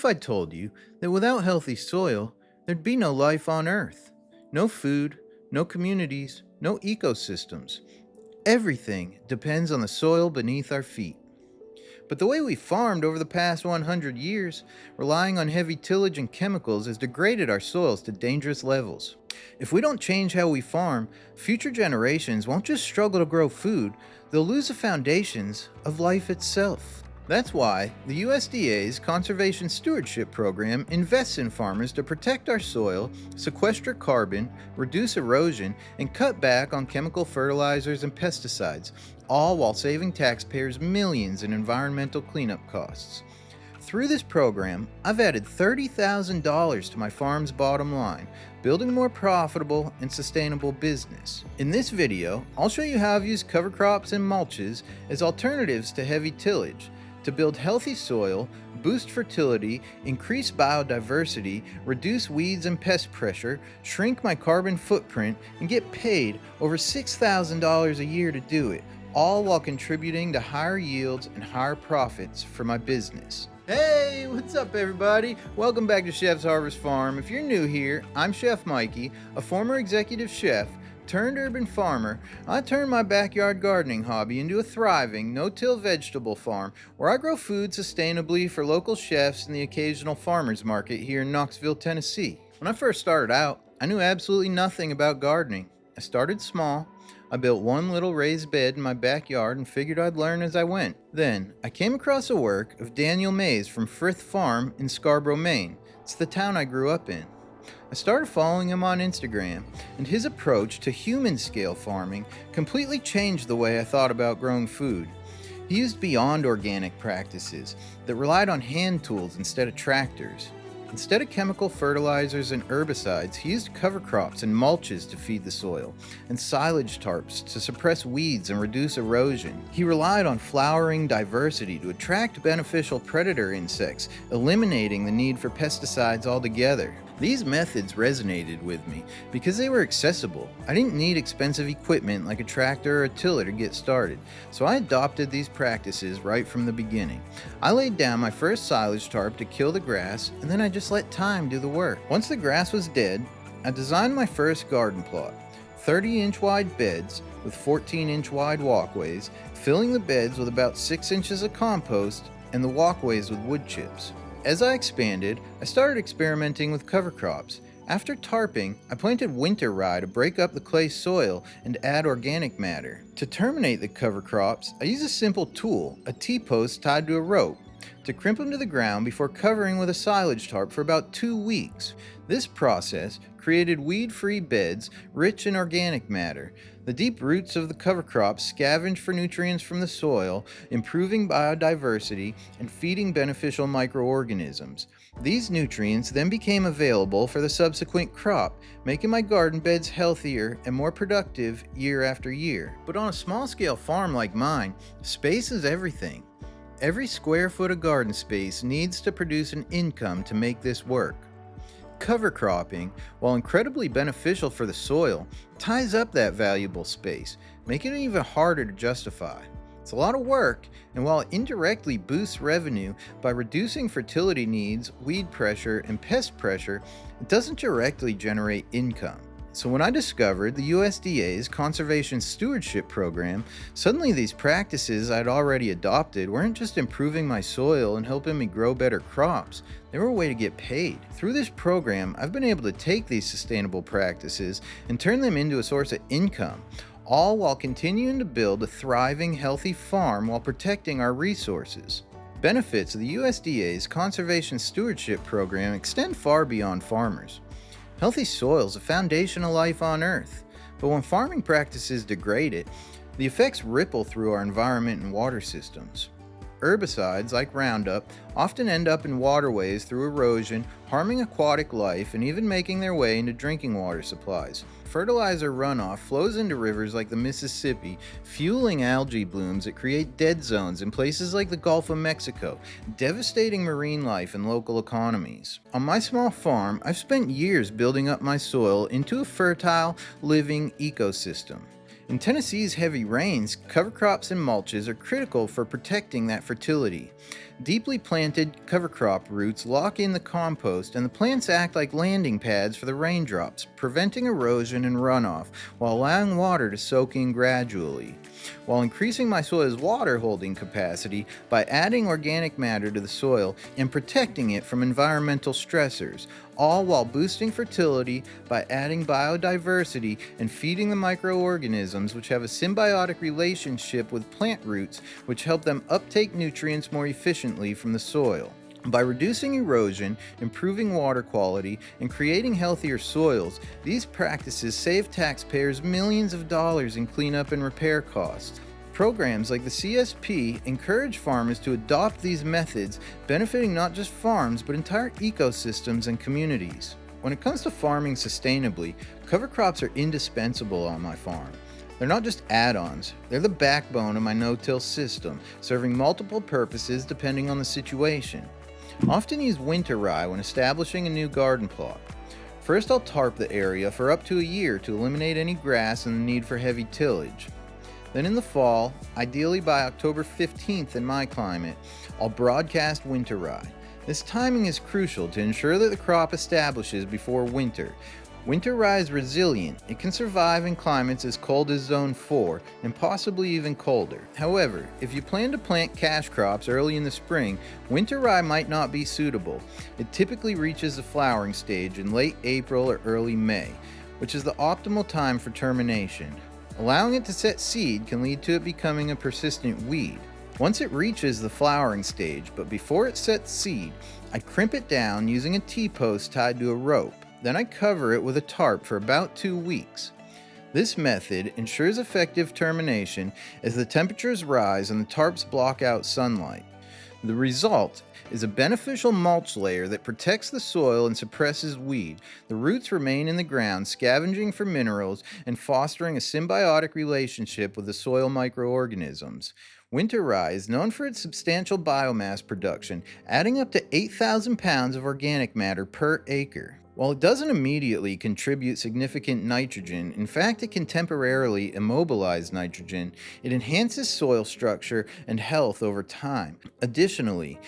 if I told you that without healthy soil, there'd be no life on Earth? No food, no communities, no ecosystems. Everything depends on the soil beneath our feet. But the way we farmed over the past 100 years, relying on heavy tillage and chemicals, has degraded our soils to dangerous levels. If we don't change how we farm, future generations won't just struggle to grow food, they'll lose the foundations of life itself. That's why the USDA's Conservation Stewardship Program invests in farmers to protect our soil, sequester carbon, reduce erosion, and cut back on chemical fertilizers and pesticides, all while saving taxpayers millions in environmental cleanup costs. Through this program, I've added $30,000 to my farm's bottom line, building a more profitable and sustainable business. In this video, I'll show you how I've used cover crops and mulches as alternatives to heavy tillage to build healthy soil, boost fertility, increase biodiversity, reduce weeds and pest pressure, shrink my carbon footprint, and get paid over $6,000 a year to do it, all while contributing to higher yields and higher profits for my business. Hey, what's up everybody? Welcome back to Chef's Harvest Farm. If you're new here, I'm Chef Mikey, a former executive chef turned urban farmer. I turned my backyard gardening hobby into a thriving, no-till vegetable farm where I grow food sustainably for local chefs and the occasional farmer's market here in Knoxville, Tennessee. When I first started out, I knew absolutely nothing about gardening. I started small. I built one little raised bed in my backyard and figured I'd learn as I went. Then, I came across a work of Daniel Mays from Frith Farm in Scarborough, Maine. It's the town I grew up in. I started following him on Instagram, and his approach to human-scale farming completely changed the way I thought about growing food. He used beyond organic practices that relied on hand tools instead of tractors. Instead of chemical fertilizers and herbicides, he used cover crops and mulches to feed the soil, and silage tarps to suppress weeds and reduce erosion. He relied on flowering diversity to attract beneficial predator insects, eliminating the need for pesticides altogether. These methods resonated with me because they were accessible. I didn't need expensive equipment like a tractor or a tiller to get started, so I adopted these practices right from the beginning. I laid down my first silage tarp to kill the grass, and then I just let time do the work. Once the grass was dead, I designed my first garden plot. 30-inch wide beds with 14-inch wide walkways, filling the beds with about 6 inches of compost and the walkways with wood chips. As I expanded, I started experimenting with cover crops. After tarping, I planted winter rye to break up the clay soil and add organic matter. To terminate the cover crops, I use a simple tool, a T-post tied to a rope, to crimp them to the ground before covering with a silage tarp for about 2 weeks. This process created weed-free beds rich in organic matter. The deep roots of the cover crops scavenge for nutrients from the soil, improving biodiversity and feeding beneficial microorganisms. These nutrients then became available for the subsequent crop, making my garden beds healthier and more productive year after year. But on a small-scale farm like mine, space is everything. Every square foot of garden space needs to produce an income to make this work. Cover cropping, while incredibly beneficial for the soil, ties up that valuable space, making it even harder to justify. It's a lot of work, and while it indirectly boosts revenue by reducing fertility needs, weed pressure, and pest pressure, it doesn't directly generate income. So when I discovered the USDA's Conservation Stewardship Program, suddenly these practices I'd already adopted weren't just improving my soil and helping me grow better crops, they were a way to get paid. Through this program, I've been able to take these sustainable practices and turn them into a source of income, all while continuing to build a thriving, healthy farm while protecting our resources. Benefits of the USDA's Conservation Stewardship Program extend far beyond farmers. Healthy soil is a foundation of life on Earth, but when farming practices degrade it, the effects ripple through our environment and water systems. Herbicides, like Roundup, often end up in waterways through erosion, harming aquatic life and even making their way into drinking water supplies. Fertilizer runoff flows into rivers like the Mississippi, fueling algae blooms that create dead zones in places like the Gulf of Mexico, devastating marine life and local economies. On my small farm, I've spent years building up my soil into a fertile, living ecosystem. In Tennessee's heavy rains, cover crops and mulches are critical for protecting that fertility. Deeply planted cover crop roots lock in the compost, and the plants act like landing pads for the raindrops, preventing erosion and runoff while allowing water to soak in gradually, while increasing my soil's water holding capacity by adding organic matter to the soil and protecting it from environmental stressors, all while boosting fertility by adding biodiversity and feeding the microorganisms which have a symbiotic relationship with plant roots, which help them uptake nutrients more efficiently from the soil. By reducing erosion, improving water quality, and creating healthier soils, these practices save taxpayers millions of dollars in cleanup and repair costs. Programs like the CSP encourage farmers to adopt these methods, benefiting not just farms but entire ecosystems and communities. When it comes to farming sustainably, cover crops are indispensable on my farm. They're not just add-ons, they're the backbone of my no-till system, serving multiple purposes depending on the situation. I often use winter rye when establishing a new garden plot. First, I'll tarp the area for up to a year to eliminate any grass and the need for heavy tillage. Then in the fall, ideally by October 15th in my climate, I'll broadcast winter rye. This timing is crucial to ensure that the crop establishes before winter. Winter rye is resilient. It can survive in climates as cold as Zone 4 and possibly even colder. However, if you plan to plant cash crops early in the spring, winter rye might not be suitable. It typically reaches the flowering stage in late April or early May, which is the optimal time for termination. Allowing it to set seed can lead to it becoming a persistent weed. Once it reaches the flowering stage, but before it sets seed, I crimp it down using a T-post tied to a rope. Then I cover it with a tarp for about 2 weeks. This method ensures effective termination as the temperatures rise and the tarps block out sunlight. The result is a beneficial mulch layer that protects the soil and suppresses weed. The roots remain in the ground, scavenging for minerals and fostering a symbiotic relationship with the soil microorganisms. Winter rye is known for its substantial biomass production, adding up to 8,000 pounds of organic matter per acre. While it doesn't immediately contribute significant nitrogen, in fact it can temporarily immobilize nitrogen, it enhances soil structure and health over time. Additionally,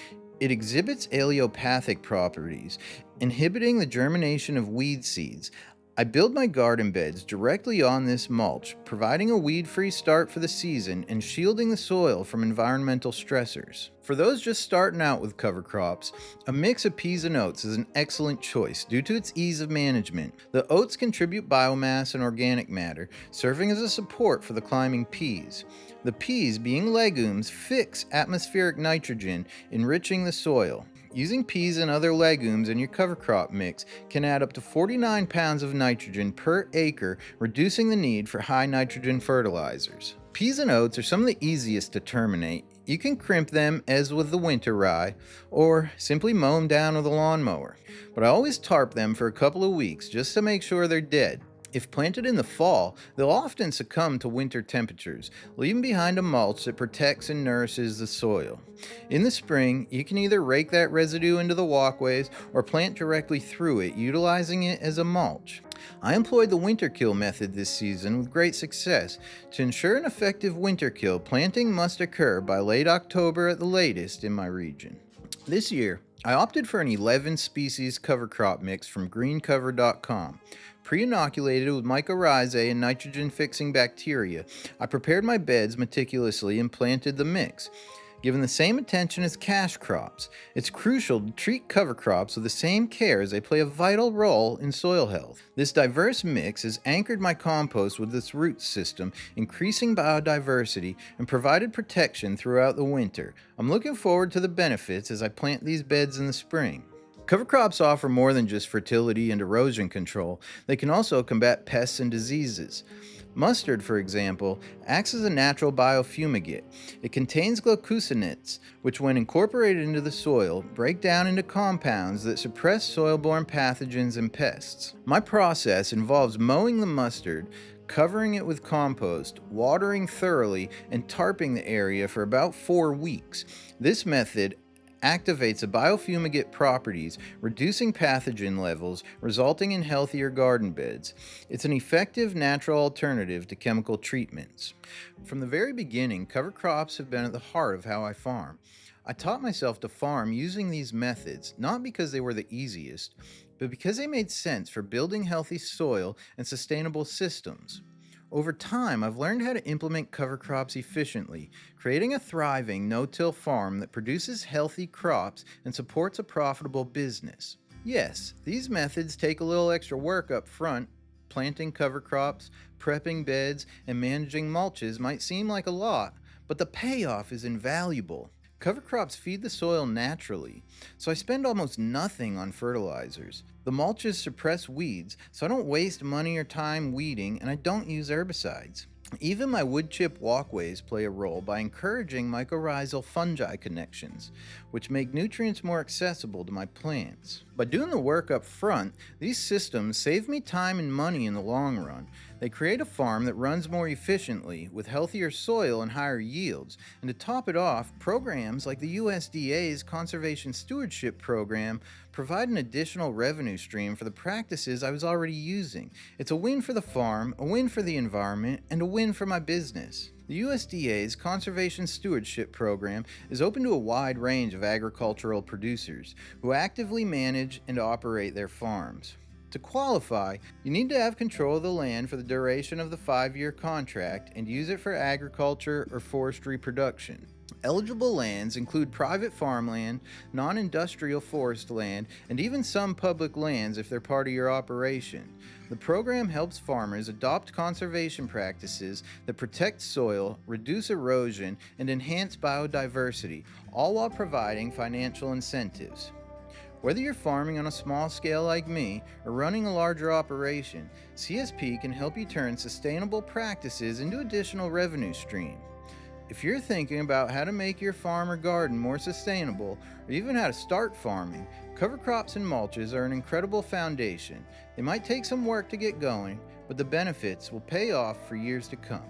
it exhibits allelopathic properties, inhibiting the germination of weed seeds. I build my garden beds directly on this mulch, providing a weed-free start for the season and shielding the soil from environmental stressors. For those just starting out with cover crops, a mix of peas and oats is an excellent choice due to its ease of management. The oats contribute biomass and organic matter, serving as a support for the climbing peas. The peas, being legumes, fix atmospheric nitrogen, enriching the soil. Using peas and other legumes in your cover crop mix can add up to 49 pounds of nitrogen per acre, reducing the need for high nitrogen fertilizers. Peas and oats are some of the easiest to terminate. You can crimp them as with the winter rye, or simply mow them down with a lawnmower. But I always tarp them for a couple of weeks just to make sure they're dead. If planted in the fall, they'll often succumb to winter temperatures, leaving behind a mulch that protects and nourishes the soil. In the spring, you can either rake that residue into the walkways or plant directly through it, utilizing it as a mulch. I employed the winter kill method this season with great success. To ensure an effective winter kill, planting must occur by late October at the latest in my region. This year, I opted for an 11 species cover crop mix from greencover.com. Pre-inoculated with mycorrhizae and nitrogen-fixing bacteria, I prepared my beds meticulously and planted the mix. Given the same attention as cash crops, it's crucial to treat cover crops with the same care as they play a vital role in soil health. This diverse mix has anchored my compost with its root system, increasing biodiversity and provided protection throughout the winter. I'm looking forward to the benefits as I plant these beds in the spring. Cover crops offer more than just fertility and erosion control. They can also combat pests and diseases. Mustard, for example, acts as a natural biofumigate. It contains glucosinates, which when incorporated into the soil, break down into compounds that suppress soil-borne pathogens and pests. My process involves mowing the mustard, covering it with compost, watering thoroughly, and tarping the area for about 4 weeks. This method activates the biofumigate properties, reducing pathogen levels, resulting in healthier garden beds. It's an effective natural alternative to chemical treatments. From the very beginning, cover crops have been at the heart of how I farm. I taught myself to farm using these methods, not because they were the easiest, but because they made sense for building healthy soil and sustainable systems. Over time, I've learned how to implement cover crops efficiently, creating a thriving no-till farm that produces healthy crops and supports a profitable business. Yes, these methods take a little extra work up front. Planting cover crops, prepping beds, and managing mulches might seem like a lot, but the payoff is invaluable. Cover crops feed the soil naturally, so I spend almost nothing on fertilizers. The mulches suppress weeds, so I don't waste money or time weeding, and I don't use herbicides. Even my wood chip walkways play a role by encouraging mycorrhizal fungi connections, which make nutrients more accessible to my plants. By doing the work up front, these systems save me time and money in the long run. They create a farm that runs more efficiently, with healthier soil and higher yields. And to top it off, programs like the USDA's Conservation Stewardship program provide an additional revenue stream for the practices I was already using. It's a win for the farm, a win for the environment, and a win for my business. The USDA's Conservation Stewardship program is open to a wide range of agricultural producers who actively manage and operate their farms. To qualify, you need to have control of the land for the duration of the 5-year contract and use it for agriculture or forestry production. Eligible lands include private farmland, non-industrial forest land, and even some public lands if they're part of your operation. The program helps farmers adopt conservation practices that protect soil, reduce erosion, and enhance biodiversity, all while providing financial incentives. Whether you're farming on a small scale like me or running a larger operation, CSP can help you turn sustainable practices into additional revenue streams. If you're thinking about how to make your farm or garden more sustainable, or even how to start farming, cover crops and mulches are an incredible foundation. They might take some work to get going, but the benefits will pay off for years to come.